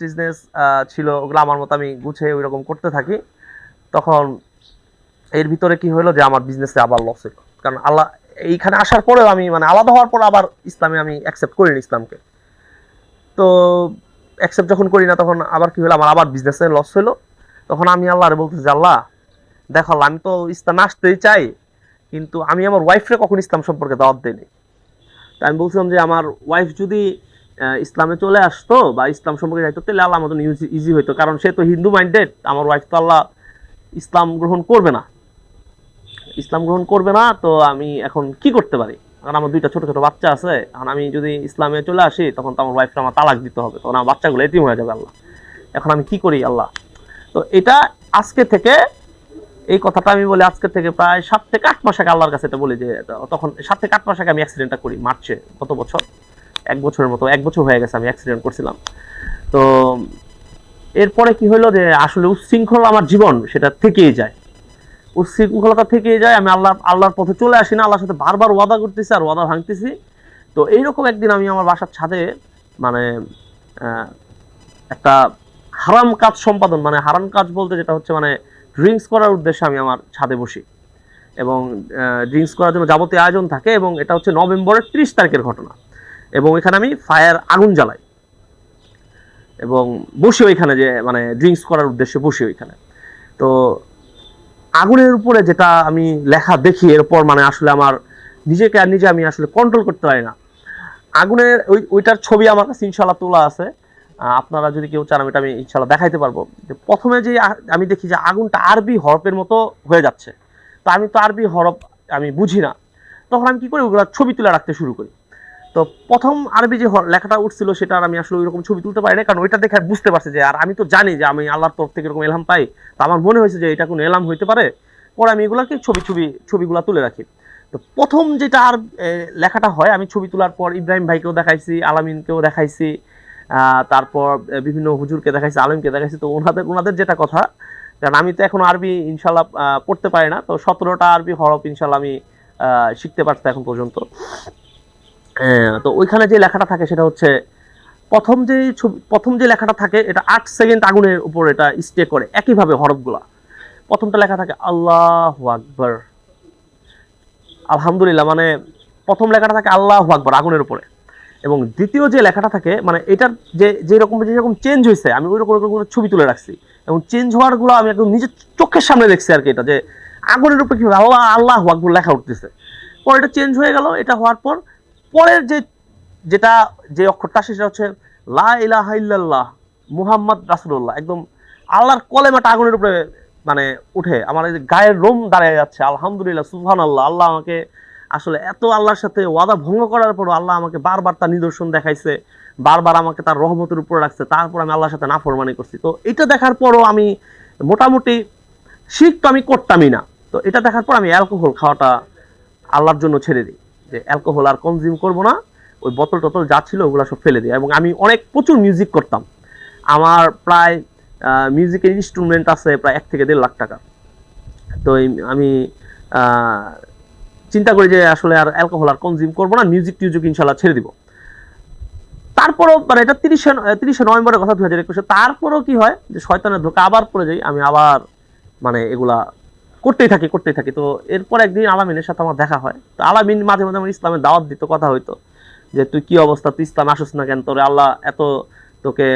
ছিল ওগুলো আমার মতো আমি গুছিয়ে ওই রকম করতে থাকি। তখন এর ভিতরে কি হলো যে আমার বিজনেসে আবার লস হলো, কারণ আল্লাহ এইখানে আসার পরেও আমি মানে আলাদা হওয়ার পর আবার ইসলামে আমি অ্যাকসেপ্ট করিনি ইসলামকে। তো অ্যাকসেপ্ট যখন করি না তখন আবার কি হলো, আমার আবার বিজনেসে লস হলো। তখন আমি আল্লাহরে বলতেছি, আল্লাহ দেখো আমি তো ইসলামে আসতেই চাই, কিন্তু আমি আমার ওয়াইফরে কখন ইসলাম সম্পর্কে দাওয়াত দিইনি। তা আমি বলছিলাম যে আমার ওয়াইফ যদি ইসলামে চলে আসতো বা ইসলাম সম্পর্কে যাইতো তাহলে আল্লাহ আমাদের ইজি হইতো, কারণ সে তো হিন্দু মাইন্ডেড, আমার ওয়াইফ তো আল্লাহ ইসলাম গ্রহণ করবে না, তো আমি এখন কি করতে পারি, কারণ আমার 2টা ছোট ছোট বাচ্চা আছে, এখন আমি যদি ইসলামে চলে আসি তখন তো আমার ওয়াইফকে আমার তালাক দিতে হবে, তখন আমার বাচ্চাগুলো এতিম হয়ে যাবে আল্লাহ, এখন আমি কি করি আল্লাহ। তো এটা আজকে থেকে এই কথাটা আমি বলি আজকে থেকে প্রায় 7 থেকে 8 মাস আগে আল্লাহর কাছে এটা বলি যে তখন 7 থেকে 8 মাস আগে আমি অ্যাক্সিডেন্টটা করি মার্চে, গত বছর 1 বছর হয়ে গেছে আমি অ্যাক্সিডেন্ট করছিলাম। তো এরপরে কি হলো যে আসলে উচ্ছৃঙ্খল আমার জীবন সেটা থেকেই যায়, উচ্ছৃঙ্খলতা থেকেই যায়, আমি আল্লাহর পথে চলে আসি না, আল্লাহর সাথে বারবার ওয়াদা করতেছি আর ওয়াদা ভাঙতেছি। তো এইরকম একদিন আমি আমার বাসার ছাদে মানে একটা হারাম কাজ সম্পাদন, মানে হারাম কাজ বলতে যেটা হচ্ছে মানে ড্রিঙ্কস করার উদ্দেশ্যে আমি আমার ছাদে বসি, এবং ড্রিঙ্কস করার জন্য যাবতীয় আয়োজন থাকে, এবং এটা হচ্ছে নভেম্বরের 30 তারিখের ঘটনা। এবং এখানে আমি আগুন জ্বালাই এবং বসি ওইখানে, যে মানে ড্রিঙ্কস করার উদ্দেশ্যে বসি ওইখানে। তো আগুনের উপরে যেটা আমি লেখা দেখি, এরপর মানে আসলে আমার নিজেকে আর নিজে আমি আসলে কন্ট্রোল করতে পারি না। আগুনের ওইটার ছবি আমার কাছে ইনশাল্লাহ তোলা আছে, আপনারা যদি কেউ চান এটা আমি ইনশাল্লাহ দেখাইতে পারবো। যে প্রথমে যে আমি দেখি যে আগুনটা আরবি হরফের মতো হয়ে যাচ্ছে, তো আমি তো আরবি হরফ আমি বুঝি না, তখন আমি কি করি ওগুলো ছবি তুলে রাখতে শুরু করি। তো প্রথম আরবি যে লেখাটা উঠছিল সেটা আমি আসলে ওইরকম ছবি তুলতে পারি না, কারণ ওইটা দেখে বুঝতে পারছি যে, আর আমি তো জানি যে আমি আল্লাহর তরফ থেকে এরকম এলহাম পাই, তো আমার মনে হয়েছে যে এটা কোনো এলহাম হইতে পারে। পরে আমি এগুলোকে ছবিগুলো তুলে রাখি। তো প্রথম যেটা আর লেখাটা হয়, আমি ছবি তোলার পর ইব্রাহিম ভাইকেও দেখাইছি, আলামিনকেও দেখাইছি, তারপর বিভিন্ন হুজুরকে দেখাইছি, আলেমকে দেখাইছি। তো ওনাদের যেটা কথা, কারণ আমি তো এখন আরবি ইনশাল্লাহ পড়তে পারি না, তো 17টা আরবি হরফ ইনশাল্লাহ আমি শিখতে পারছি এখন পর্যন্ত। তো ওইখানে যে লেখাটা থাকে সেটা হচ্ছে প্রথম যে লেখাটা থাকে এটা 8 সেকেন্ড আগুনের উপর এটা স্টে করে, একইভাবে হরফগুলা। প্রথমটা লেখা থাকে আল্লাহু আকবার, আলহামদুলিল্লাহ, মানে প্রথম লেখাটা থাকে আল্লাহু আকবার আগুনের উপরে। এবং দ্বিতীয় যে লেখাটা থাকে মানে এটার যেরকম চেঞ্জ হয়েছে আমি ওই রকম ছবি তুলে রাখছি, এবং চেঞ্জ হওয়ার গুলো আমি একদম নিজের চোখের সামনে দেখছি আর কি, এটা যে আগুনের উপরে কি আল্লাহু আকবার লেখা উঠতেছে। পরে এটা চেঞ্জ হয়ে গেল, এটা হওয়ার পর পরের যে অক্ষরটা সেটা হচ্ছে লা ইলাহা ইল্লাল্লাহ মুহাম্মদ রাসূলুল্লাহ, একদম আল্লাহর কলেমাটা আগুনের উপরে মানে উঠে আমার এই গায়ের রোম দাঁড়িয়ে যাচ্ছে, আলহামদুলিল্লাহ সুবহানাল্লাহ, আল্লাহ আমাকে আসলে এত আল্লাহর সাথে ওয়াদা ভঙ্গ করার পরও আল্লাহ আমাকে বারবার তার নিদর্শন দেখাইছে, বারবার আমাকে তার রহমতের উপরে রাখছে, তারপর আমি আল্লাহর সাথে নাফরমানি করছি। তো এটা দেখার পরও আমি মোটামুটি শিরক তো আমি করতামই না। তো এটা দেখার পর আমি অ্যালকোহল খাওয়াটা আল্লাহর জন্য ছেড়ে দিই, যে অ্যালকোহল আর কনজিউম করবো না, ওই বোতল টোতল যা ছিল ওগুলো সব ফেলে দিই। এবং আমি প্রচুর মিউজিক করতাম, আমার প্রায় মিউজিকের ইনস্ট্রুমেন্ট আছে প্রায় 1 থেকে 1.5 লাখ টাকা। তো আমি চিন্তা করি যে আসলে আর অ্যালকোহল আর কনজিউম করবো না, মিউজিক টিউজিক ইনশাল্লাহ ছেড়ে দিব। তারপরও মানে এটা 30শে নভেম্বরের কথা 2021। তারপরও কি হয় যে শয়তানের ধোকা আবার পড়ে যাই, আমি আবার মানে এগুলা করতেই থাকি। তো এরপর একদিন আলামিনের সাথে আমার দেখা হয়। তো আলামিন মাঝে মাঝে আমার ইসলামের দাওয়াত দিত, কথা হইতো যে তুই কি অবস্থা, তুই ইসলাম আসিস না কেন, তোরে আল্লাহ এত তোকে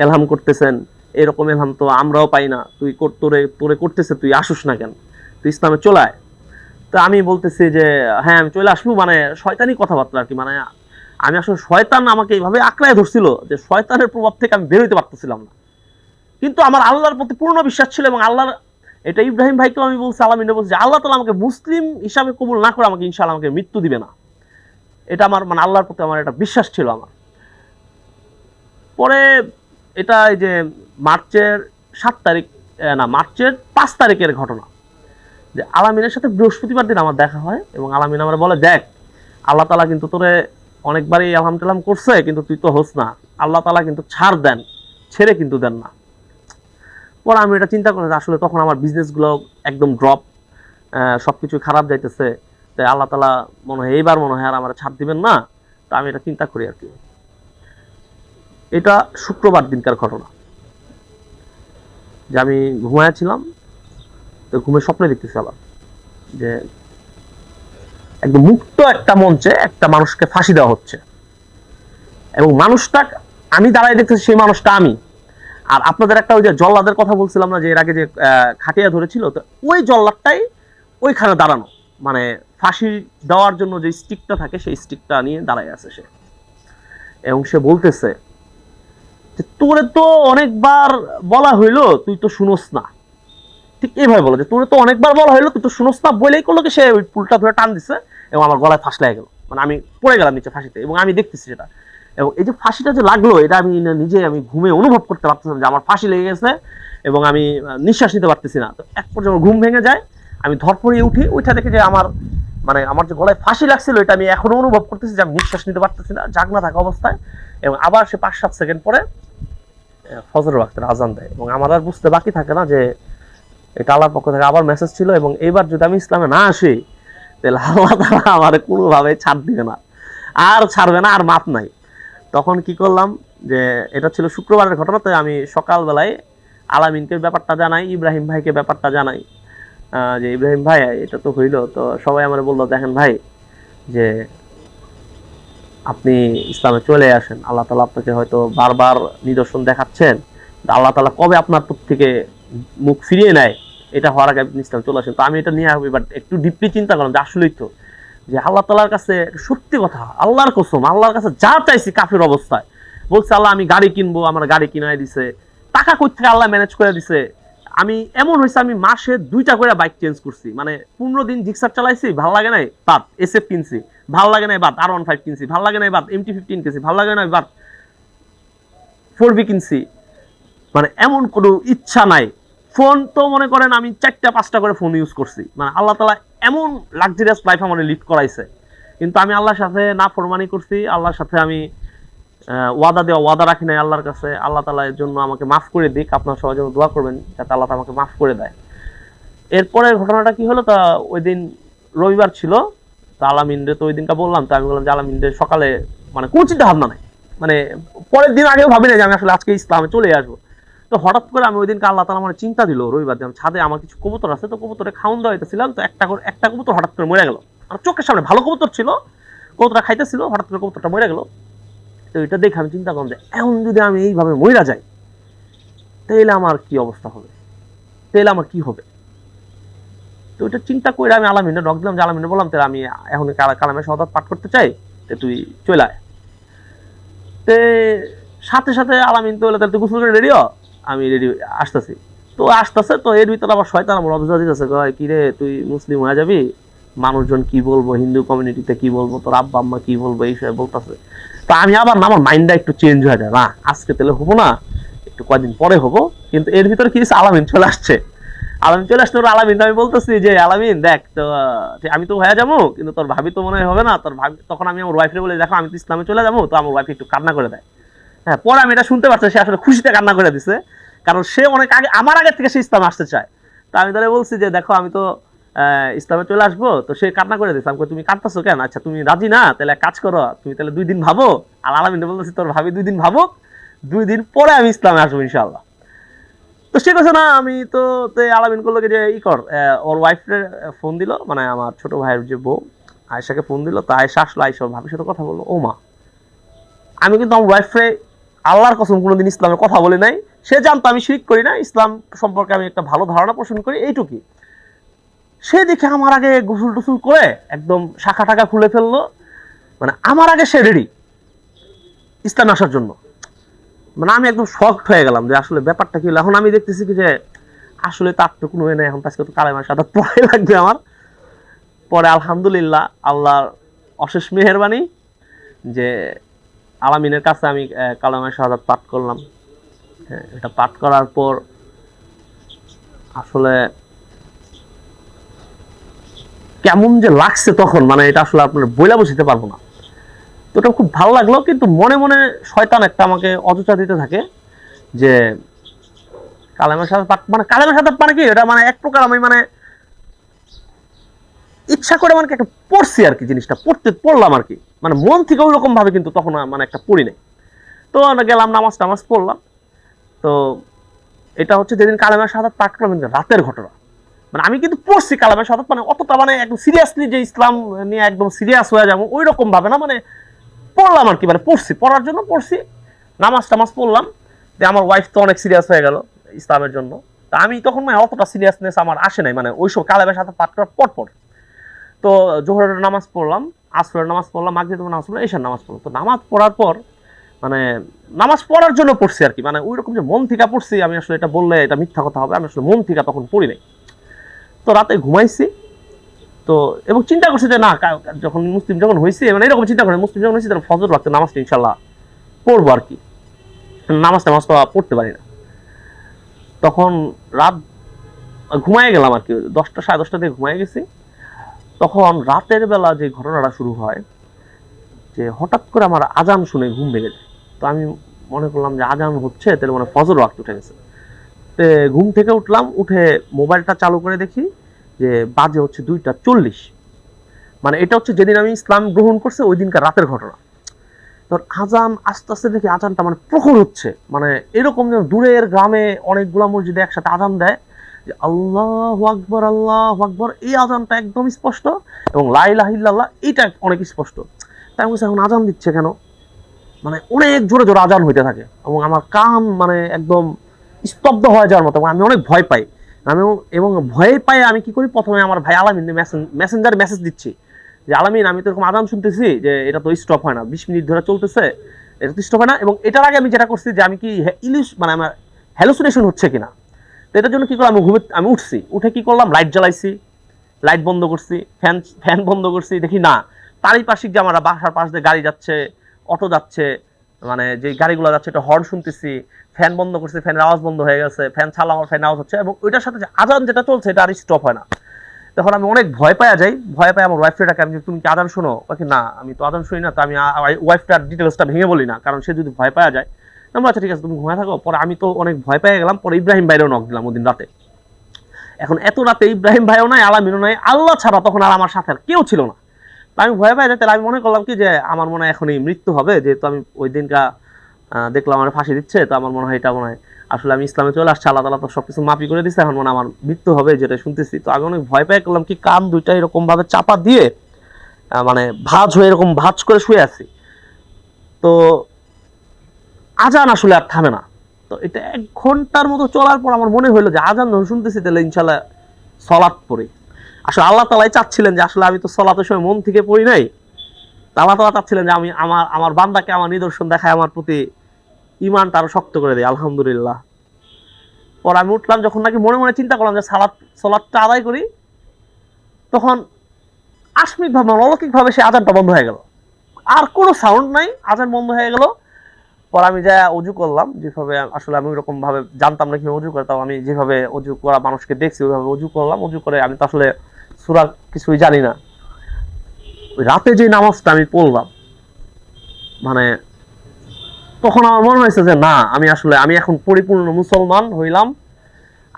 এলহাম করতেছেন, এরকম এলহাম তো আমরাও পাই না, তুই তোরে করতেছে, তুই আসিস না কেন, তুই ইসলামে চলে আয়। তো আমি বলতেছি যে হ্যাঁ আমি চলে আসবো, মানে শয়তানি কথাবার্তা আর কি। মানে আমি আসলে শয়তান আমাকে এইভাবে আঁকড়ায় ধরছিল যে শয়তানের প্রভাব থেকে আমি বেরোতে পারতেছিলাম না। কিন্তু আমার আল্লাহর প্রতি পূর্ণ বিশ্বাস ছিল, এবং আল্লাহর, এটা ইব্রাহিম ভাইকেও আমি বলছি, আলামিনে বলছি, আল্লাহ তাআলা আমাকে মুসলিম হিসাবে কবুল না করে আমাকে ইনশাআল্লাহ আমাকে মৃত্যু দিবে না। এটা আমার মানে আল্লাহর প্রতি আমার একটা বিশ্বাস ছিল আমার। পরে এটা এই যে মার্চের 7 তারিখ, না মার্চের 5 তারিখের ঘটনা, যে আলামিনের সাথে বৃহস্পতিবার দিন আমার দেখা হয়, এবং আলামিন আমার বলে, দেখ আল্লাহ তাআলা কিন্তু তোরে অনেকবারই আলহামদুলিল্লাহ করছে, কিন্তু তুই তো হোস না, আল্লাহ তাআলা কিন্তু ছাড় দেন, ছেড়ে কিন্তু দেন না। পরে আমি এটা চিন্তা করি, আসলে তখন আমার বিজনেসগুলো একদম ড্রপ, সবকিছু খারাপ যাইতেছে, তাই আল্লাহ তাআলা এইবার মনে হয় আর আমার ছাড় দিবেন না। তো আমি এটা চিন্তা করি আর কি। এটা শুক্রবার দিনকার ঘটনা, যে আমি ঘুমায়াছিলাম, তো ঘুমের স্বপ্নে দেখতেছিলাম যে একদম মুক্ত একটা মঞ্চে একটা মানুষকে ফাঁসি দেওয়া হচ্ছে, এবং মানুষটা আমি দাঁড়াই দেখতেছি, সেই মানুষটা আমি। আর আপনাদের একটা ওই যে জল্লাদের কথা বলছিলাম না, যে এর আগে যে খাটিয়া ধরেছিল, তো ওই জল্লাদটাই ওইখানে দাঁড়ানো, মানে ফাঁসি দেওয়ার জন্য যে স্টিকটা থাকে সেই স্টিকটা নিয়ে দাঁড়ায় আছে সে। এবং সে বলতেছে যে তোরে তো অনেকবার বলা হইলো, তুই তো শুনোস না। ঠিক এইভাবে বলো যে তোরে তো অনেকবার বলা হইলো, তুই তো শুনোস না, বলেই করলো কি সে ওই পুলটা ধরে টান দিছে, এবং আমার গলায় ফাঁস লেগে গেল, মানে আমি পড়ে গেলাম নিচে ফাঁসিতে, এবং আমি দেখতেছি সেটা। এবং এই যে ফাঁসিটা যে লাগলো, এটা আমি নিজে আমি ঘুমে অনুভব করতে পারতেছিলাম যে আমার ফাঁসি লেগে গেছে, এবং আমি নিঃশ্বাস নিতে পারতেছি না। তো এক পর্যায়ে ঘুম ভেঙে যায়, আমি ধরপড়িয়ে উঠি, ওইটা দেখে যে আমার মানে আমার যে গলায় ফাঁসি লাগছিল, এটা আমি এখনো অনুভব করতেছি যে আমি নিঃশ্বাস নিতে পারতেছি না, জাগনা থাকা অবস্থায়। এবং আবার সে 5-7 সেকেন্ড পরে ফজরের ওয়াক্তের আজান দেয়, এবং আমার আর বুঝতে বাকি থাকে না যে এটা আল্লাহর পক্ষ থেকে আবার মেসেজ ছিল, এবং এইবার যদি আমি ইসলামে না আসি তাহলে আল্লাহ তাআলা আমার কোনোভাবে ছাড় দিবে না, আর ছাড়বে না, আর মাপ নাই। তখন কি করলাম, যে এটা ছিল শুক্রবারের ঘটনা, তো আমি সকালবেলায় আলামিনকে ব্যাপারটা জানাই, ইব্রাহিম ভাইকে ব্যাপারটা জানাই, যে ইব্রাহিম ভাই এটা তো হইলো। তো সবাই আমার বললো, দেখেন ভাই, যে আপনি ইসলামে চলে আসেন, আল্লাহ তাআলা আপনাকে হয়তো বারবার নিদর্শন দেখাচ্ছেন, আল্লাহ তাআলা কবে আপনার থেকে মুখ ফিরিয়ে নেয়, এটা হওয়ার আগে আপনি ইসলামে চলে আসেন। তো আমি এটা নিয়ে এবার একটু ডিপলি চিন্তা করলাম, যে আসলেই তো, যে আল্লাহ তাআলার কাছে সত্যি কথা, আল্লাহর কসম, আল্লাহর কাছে যা চাইছি কাফির অবস্থায়, বলছে আল্লাহ আমি গাড়ি কিনবো, আমার গাড়ি কিনাই দিছে, টাকা কই থেকে আল্লাহ ম্যানেজ করে দিছে। আমি এমন হয়েছে, আমি মাসে 2টা করে বাইক চেঞ্জ করছি, মানে 15 দিন জিক্সার চালাইছি, ভালো লাগে নাই, বাদ SF কিনছি, ভালো লাগে নাই, বাদ R15 কিনছি, ভালো লাগে নাই, বাদ MT15 কিনছি, ভালো লাগে নাই, বাদ 4B কিনছি। মানে এমন কোনো ইচ্ছা নাই। ফোন তো মনে করেন আমি 4টা-5টা করে ফোন ইউজ করছি, মানে আল্লাহ তাআলা এমন লাক্সারিয়াস লাইফ আমার লিড করাইছে। কিন্তু আমি আল্লাহর সাথে নাফরমানি করছি, আল্লাহর সাথে আমি ওয়াদা রাখি নাই আল্লাহর কাছে। আল্লাহ তাআলা এর জন্য আমাকে মাফ করে দিক, আপনারা সবাই যেন দোয়া করবেন যাতে আল্লাহ আমাকে মাফ করে দেয়। এরপরের ঘটনাটা কি হলো, তা ওই দিন রবিবার ছিল, তো আলামিনরে তো ওই দিনটা বললাম, তো আমি বললাম যে আলামিনরে সকালে, মানে কোনো চিন্তা ভাবনা নাই, মানে পরের দিন আগেও ভাবি না যে আমি আসলে আজকে ইসলামে চলে আসবো। তো হঠাৎ করে আমি ওই দিনকে আল্লাহ তাআলা আমার চিন্তা দিল, রবিবার দিন ছাদে আমার কিছু কবুতর আছে, তো কবুতরে খাওয়ান দেওয়া হইতেছিলাম, তো একটা কবুতর হঠাৎ করে মরে গেল আমার চোখের সামনে, ভালো কবুতর ছিল, কবুতরটা খাইতেছিল, হঠাৎ করে কবুতরটা মরে গেল। তো এটা দেখে আমি চিন্তা করলাম যে এখন যদি আমি এইভাবে মইরা যাই, তাহলে আমার কি অবস্থা হবে, তাহলে আমার কি হবে। তো ওইটা চিন্তা করে আমি আলামিনে নক দিলাম, যে আলামিনে বললাম, তাহলে আমি এখন কালামে শাহাদাত পাঠ করতে চাই, তুই চলে আয়। তে সাথে সাথে আলামিন তো তাহলে তুই গোসল করে রেডি হ, আমি রেডি আসতেছি। তো আসতেছে, তো এর ভিতরে আবার শয়তান আমার অবস্থা দিতেছে, কি রে তুই মুসলিম হয়ে যাবি, মানুষজন কি বলবো, হিন্দু কমিউনিটিতে কি বলবো, তোর আব্বা আম্মা কি বলবো, এই সব বলতেছে। তো আমি আবার না, আমার মাইন্ডটা একটু চেঞ্জ হয়ে যায়, না আজকে তাহলে হবো না, একটু কয়েকদিন পরে হবো। কিন্তু এর ভিতরে কি আলামিন চলে আসছে। আলামিন চলে আসছে, আলামিন আমি বলতেছি যে আলামিন দেখ তো, আমি তো হয়ে যাবো, কিন্তু তোর ভাবি তো মনে হয় হবে না, তোর ভাবি। তখন আমি আমার ওয়াইফে বলে, দেখো আমি তো ইসলামে চলে যাবো। তো আমার ওয়াইফ একটু কান্না করে দেয়। হ্যাঁ, পরে আমি এটা শুনতে পারছি, সে আসলে খুশিতে কান্না করে দিছে, কারণ সে অনেক আগে, আমার আগে থেকে সে ইসলামে আসতে চায়। তো আমি তাহলে বলছি যে দেখো আমি তো ইসলামে চলে আসবো। তো সে কান্না করে দিচ্ছে। আমি তুমি কাঁদতেছো কেন? আচ্ছা তুমি রাজি না, তাহলে কাজ করো, তুমি তাহলে 2 দিন ভাবো। আর আলামিন বলতেছি তোর ভাবি 2 দিন ভাবো, 2 দিন পরে আমি ইসলামে আসবো ইনশাআল্লাহ। তো সে কথা না, আমি তো আলামিন করলো যে ই কর, ওর ওয়াইফের ফোন দিল, মানে আমার ছোট ভাইয়ের যে বউ আয়েশাকে ফোন দিল। তো আয়েশা আসলো, আয়েশা ওর ভাবির সাথে কথা বললো। ও মা, আমি কিন্তু আমার ওয়াইফে আল্লাহর কসম কোনোদিন ইসলামের কথা বলি নাই। সে জানতো আমি শিরক করি না, ইসলাম সম্পর্কে আমি একটা ভালো ধারণা পোষণ করি, এইটুকুই। সে দেখে আমার আগে গোসল টোসল করে একদম শাখা টাকা খুলে ফেললো, মানে আমার আগে সে রেডি ইসলামে আসার জন্য। মানে আমি একদম শকড হয়ে গেলাম যে আসলে ব্যাপারটা কি হলো। এখন আমি দেখতেছি কি যে আসলে তার তো কোনো নেই, এখন আজকে তো কালেমার সাথে পড়াই লাগবে আমার। পরে আলহামদুলিল্লাহ আল্লাহর অশেষ মেহেরবানি যে আলামিনের কাছে আমি কালেমার শাহাদাত পাঠ করলাম। এটা পাঠ করার পর আসলে কেমন যে লাগছে তখন, মানে এটা আসলে আপনার বইলা বুঝতে পারবো না। তো ওটা খুব ভালো লাগলো, কিন্তু মনে মনে শয়তান একটা আমাকে অযথা দিতে থাকে যে কালেমার সাথে পাঠ, মানে কালেমার সাথে মানে কি, এটা মানে এক প্রকার আমি মানে ইচ্ছা করে মানে একটা পড়ছি আর কি, জিনিসটা পড়লাম আর কি, মানে মন থেকে ওই রকম ভাবে কিন্তু তখন মানে একটা পড়ি নাই। তো গেলাম, নামাজ পড়লাম। তো এটা হচ্ছে যেদিন কালেমার শাহাদাত পাঠ করলাম, রাতের ঘটনা। মানে আমি কিন্তু পড়ছি কালেমার শাহাদাত, মানে অতটা মানে একদম সিরিয়াসলি যে ইসলাম নিয়ে একদম সিরিয়াস হয়ে যাবো ওই রকম ভাবে না, মানে পড়লাম আর কি, মানে পড়ছি, পড়ার জন্য পড়ছি। নামাজ পড়লাম। যে আমার ওয়াইফ তো অনেক সিরিয়াস হয়ে গেল ইসলামের জন্য। তা আমি তখন মানে অতটা সিরিয়াসনেস আমার আসে নাই, মানে ওইসব কালেমার শাহাদাত পাঠ করার পর। তো জোহরের নামাজ পড়লাম, আসরের নামাজ পড়লাম, মাগরিবের নামাজ পড়লাম, এশার নামাজ পড়লাম। তো নামাজ পড়ার পর মানে নামাজ পড়ার জন্য পড়ছি আর কি, মানে ওই রকম যে মন থেকে পড়ছি, আমি আসলে এটা বললে এটা মিথ্যা কথা হবে, আমি আসলে মন থেকে তখন পড়ি নাই। তো রাতে ঘুমাইছি। তো এবং চিন্তা করছি যে না, যখন মুসলিম যখন হয়েছি, মানে এরকম চিন্তা করে মুসলিম যখন হয়েছি, তাহলে ফজর রাখতে নামাজটা ইনশাল্লাহ পড়বো আর কি। নামাজ তো পড়তে পারি না। তখন রাত ঘুমাই গেলাম আর কি, 10টা 10:30 দিয়ে ঘুমাই গেছি। তখন রাতের বেলা যে ঘটনাটা শুরু হয়, যে হঠাৎ করে আমার আজান শুনে ঘুম ভেঙে যায়। তো আমি মনে করলাম যে আজান হচ্ছে, তাহলে মানে ফজর ওয়াক্ত উঠে গেছে। তো ঘুম থেকে উঠলাম, উঠে মোবাইলটা চালু করে দেখি যে বাজে হচ্ছে 2টা 40। মানে এটা হচ্ছে যেদিন আমি ইসলাম গ্রহণ করছি ওই দিনকার রাতের ঘটনা। তোর আজান আস্তে আস্তে দেখি আজানটা মানে প্রখর হচ্ছে, মানে এরকম যেন দূরের গ্রামে অনেকগুলা মসজিদে একসাথে আজান দেয় যে আল্লাহু আকবার আল্লাহু আকবার, এই আজানটা একদম স্পষ্ট, এবং লা ইলাহা ইল্লাল্লাহ এটা অনেক স্পষ্ট। তাই আমি বলছি এখন আজান দিচ্ছে কেন, মানে অনেক জোরে জোরে আজান হইতে থাকে, এবং আমার কান মানে একদম স্তব্ধ হয়ে যাওয়ার মতো। আমি অনেক ভয় পাই। আমি এবং ভয় পাই আমি কি করি, প্রথমে আমার ভাই আলামিন মেসেঞ্জার মেসেজ দিচ্ছি যে আলামিন আমি তো এরকম আজান শুনতেছি যে এটা তো স্টপ হয় না, 20 মিনিট ধরে চলতেছে, এটা তো স্টপ হয় না। এবং এটার আগে আমি যেটা করছি যে আমি কি মানে আমার হ্যালুসিনেশন হচ্ছে কিনা। তো এটার জন্য কি করলাম, আমি উঠছি, উঠে কি করলাম, লাইট জ্বালাইছি, লাইট বন্ধ করছি, ফ্যান বন্ধ করছি, দেখি না পারিপার্শ্বিক যে আমার বাসার পাশ দিয়ে গাড়ি যাচ্ছে, অটো যাচ্ছে, মানে যে গাড়িগুলো যাচ্ছে এটা হর্ন শুনতেছি। ফ্যান বন্ধ করছি, ফ্যানের আওয়াজ বন্ধ হয়ে গেছে, ফ্যান ছাড়লাম আমার ফ্যান আওয়াজ হচ্ছে, এবং ওইটার সাথে যে আজান যেটা চলছে এটা আর স্টপ হয় না। তখন আমি অনেক ভয় পাওয়া যাই, ভয় পাই আমার ওয়াইফটাকে, আমি তুমি কি আজান শোনো, ওকে না আমি তো আজান শুনি না। তো আমি ওয়াইফটার ডিটেলসটা ভেঙে বলি না, কারণ সে যদি ভয় পাওয়া যায়। আমরা আচ্ছা ঠিক আছে তুমি ঘুমায় থাকো। পরে আমি তো অনেক ভয় পেয়ে গেলাম। পরে ইব্রাহিম ভাইরেও নক দিলাম ওদিন রাতে। এখন এত রাতে ইব্রাহিম ভাইও নাই, আলামিনও নাই, আল্লাহ ছাড়া তখন আর আমার সাথে আর কেউ ছিল না। আমি ভয় পাই যাই, আমি মনে করলাম কি যে আমার মনে হয় এখনই মৃত্যু হবে, যেহেতু আমি ওই দিনটা দেখলাম আমার ফাঁসি দিচ্ছে। তো আমার মনে হয় এটা মনে হয় আসলে আমি ইসলামে চলে আসছি, আল্লাহ তাআলা তো সবকিছু মাফি করে দিচ্ছে, এখন মনে আমার মৃত্যু হবে যেটা শুনতেছি। তো আমি অনেক ভয় পাই করলাম কি, কান দুইটা এরকম ভাবে চাপা দিয়ে মানে ভাঁজ হয়ে এরকম ভাঁজ করে শুয়ে আছি। তো আজান আসলে আর থামে না। তো এটা 1 ঘন্টার মতো চলার পর আমার মনে হলো যে আজান যখন শুনতেছি তাহলে ইনশাল্লাহ সলাৎ পড়ি। আসলে আল্লাহ তাআলাই চাচ্ছিলেন যে আসলে আমি তো সলাতের সময় মন থেকে পড়ি নাই, আল্লাহ তাআলা চাচ্ছিলেন যে আমি আমার বান্দাকে আমার নিদর্শন দেখায় আমার প্রতি ঈমানটা আরো শক্ত করে দেয়। আলহামদুলিল্লাহ। পর আমি উঠলাম, যখন নাকি মনে মনে চিন্তা করলাম যে সলাৎটা আদায় করি, তখন আকস্মিকভাবে অলৌকিকভাবে সে আজানটা বন্ধ হয়ে গেল, আর কোনো সাউন্ড নাই, আজান বন্ধ হয়ে গেল। পর আমি যা অজু করলাম, যেভাবে আসলে আমি ওইরকম ভাবে জানতাম না কিভাবে অজু করতাম, আমি যেভাবে অজু করা মানুষকে দেখছি ওইভাবে অজু করলাম। অজু করে আমি তো আসলে সূরা কিছুই জানি না, ওই রাতে যে নামাজটা আমি পড়লাম, মানে তখন আমার মনে হয়েছে যে না, আমি এখন পরিপূর্ণ মুসলমান হইলাম।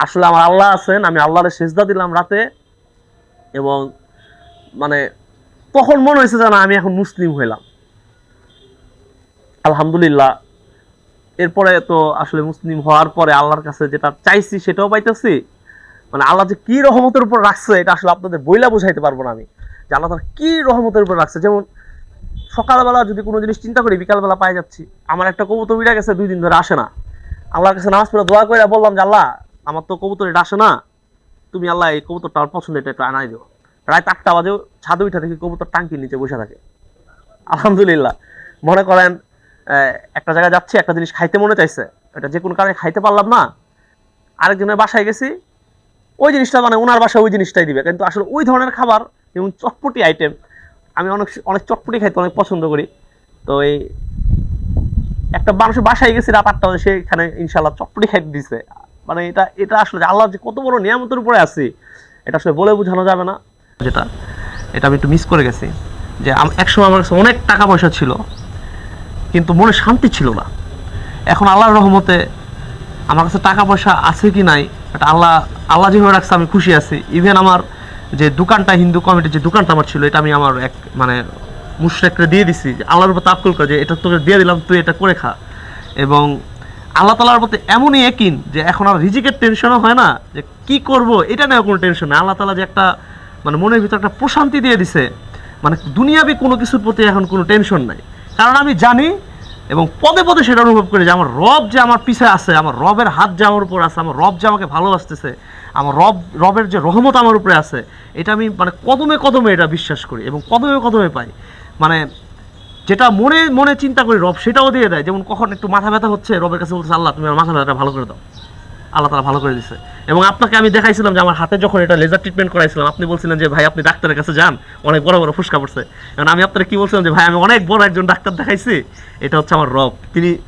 আসলে আমার আল্লাহ আছেন, আমি আল্লাহরে সেজদা দিলাম রাতে, এবং মানে তখন মনে হয়েছে যে না, আমি এখন মুসলিম হইলাম। আলহামদুলিল্লাহ। এরপরে তো আসলে মুসলিম হওয়ার পরে আল্লাহর কাছে যেটা চাইছি সেটাও পাইতেছি। মানে আল্লাহ যে কি রহমতের উপর রাখছে এটা আসলে আপনাদের বইলা বুঝাইতে পারবো না আমি, যে আল্লাহ তাআলা কি রহমতের উপর রাখছে। যেমন সকালবেলা যদি কোনো জিনিস চিন্তা করি, বিকালবেলা পাই যাচ্ছি। আমার একটা কবুতর উড়ে গেছে 2 দিন ধরে, আসে না। আল্লাহর কাছে নামাজ পড়ে দোয়া করে বললাম যে আল্লাহ, আমার তো কবুতর এটা আসে না, তুমি আল্লাহ এই কবুতরটা আমার পছন্দ, এটা একটু আনাই দিও। রাত 8টা বাজে ছাদে উঠে দেখি কবুতর টাঙ্কির নিচে বসে থাকে। আলহামদুলিল্লাহ। মনে করেন একটা জায়গায় যাচ্ছি, একটা জিনিস খাইতে মনে চাইছে, এটা যে কোনো কারণে খাইতে পারলাম না, আরেকজনের বাসায় গেছি, ওই জিনিসটা মানে ওনার বাসায় ওই জিনিসটাই দিবে, কিন্তু আসলে ওই ধরনের খাবার, যেমন চটপটি আইটেম, আমি অনেক অনেক চটপটি খাইতে অনেক পছন্দ করি। তো এই একটা মানুষের বাসায় গেছি রাত 8টা বাজে, সেখানে ইনশাল্লাহ চটপটি খাইতে দিছে। মানে এটা এটা আসলে আল্লাহ যে কত বড় নিয়ামতের উপরে আছি, এটা আসলে বলে বোঝানো যাবে না। যেটা এটা আমি একটু মিস করে গেছি, যে একসময় আমার কাছে অনেক টাকা পয়সা ছিল, কিন্তু মনে শান্তি ছিল না। এখন আল্লাহর রহমতে আমার কাছে টাকা পয়সা আছে কি নাই, এটা আল্লাহ যেভাবে রাখছে আমি খুশি আছি। ইভেন আমার যে দোকানটা, হিন্দু কমিটির যে দোকানটা আমার ছিল, এটা আমি আমার এক মানে মুশরিককে দিয়ে দিছি, আল্লাহর উপর তাওয়াক্কুল করে যে এটা তোকে দিয়ে দিলাম, তুই এটা করে খা। এবং আল্লাহ তাআলার প্রতি এমনই ইয়াকিন যে এখন আর রিজিকের টেনশনও হয় না, যে কি করব এটা নিয়ে কোনো টেনশন নেই। আল্লাহ তাআলা যে একটা মানে মনের ভিতরে একটা প্রশান্তি দিয়ে দিছে, মানে দুনিয়াবি কোনো কিছুর প্রতি এখন কোনো টেনশন নাই। কারণ আমি জানি এবং পদে পদে সেটা অনুভব করি যে আমার রব যে আমার পিছে আছে, আমার রবের হাত যে আমার উপর আছে, আমার রব যে আমাকে ভালোবাসতেছে, আমার রবের যে রহমত আমার উপরে আছে, এটা আমি মানে কদমে কদমে এটা বিশ্বাস করি এবং কদমে কদমে পাই। মানে যেটা মনে মনে চিন্তা করি রব সেটাও দিয়ে দেয়। যেমন কখন একটু মাথা ব্যথা হচ্ছে, রবের কাছে বলছে আল্লাহ তুমি আমার মাথা ব্যথাটা ভালো করে দাও, আল্লাহ তাআলা ভালো করে দিচ্ছে। এবং আপনাকে আমি দেখাইছিলাম যে আমার হাতে যখন এটা লেজার ট্রিটমেন্ট করাইছিলাম, আপনি বলছিলেন যে ভাই আপনি ডাক্তারের কাছে যান, অনেক বড় বড় ফুসকা পড়ছে। এবং আমি আপনাকে কি বলছিলাম যে ভাই আমি অনেক বড় একজন ডাক্তার দেখাইছি, এটা হচ্ছে আমার রব,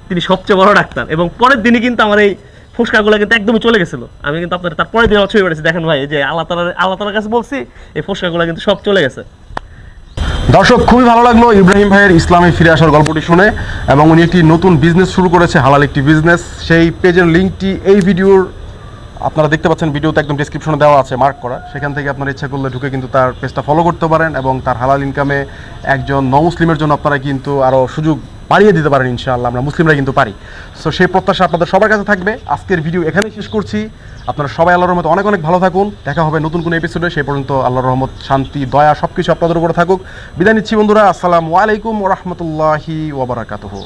তিনি সবচেয়ে বড় ডাক্তার। এবং পরের দিনই কিন্তু আমার এই ফুসকাগুলো কিন্তু একদমই চলে গেছিল। আমি কিন্তু আপনার তার পরের দিন ছবি পেয়েছি, দেখেন ভাই যে আল্লাহ তাআলার কাছে বলছি, এই ফুসকাগুলো কিন্তু সব চলে গেছে। দর্শক, খুবই ভালো লাগলো ইব্রাহিম ভাইয়ের ইসলামে ফিরে আসার গল্পটি শুনে। এবং উনি একটি নতুন বিজনেস শুরু করেছে, হালাল একটি বিজনেস। সেই পেজের লিঙ্কটি এই ভিডিওর আপনারা দেখতে পাচ্ছেন, ভিডিওতে একদম ডেসক্রিপশনে দেওয়া আছে, মার্ক করা। সেখান থেকে আপনারা ইচ্ছা করলে ঢুকে কিন্তু তার পেজটা ফলো করতে পারেন, এবং তার হালাল ইনকামে একজন নমুসলিমের জন্য আপনারা কিন্তু আরও সুযোগ বাড়িয়ে দিতে পারেন ইনশাআল্লাহ। আমরা মুসলিমরা কিন্তু পারি। সো সেই প্রত্যাশা আপনাদের সবার কাছে থাকবে। আজকের ভিডিও এখানেই শেষ করছি। আপনারা সবাই আল্লাহর রহমতে অনেক অনেক ভালো থাকুন। দেখা হবে নতুন কোনো এপিসোডে। সেই পর্যন্ত আল্লাহর রহমত, শান্তি, দয়া সব কিছু আপনাদের উপরে থাকুক। বিদায় নিচ্ছি বন্ধুরা। আসসালামু আলাইকুম ওয়া রাহমাতুল্লাহি ওয়া বারাকাতুহু।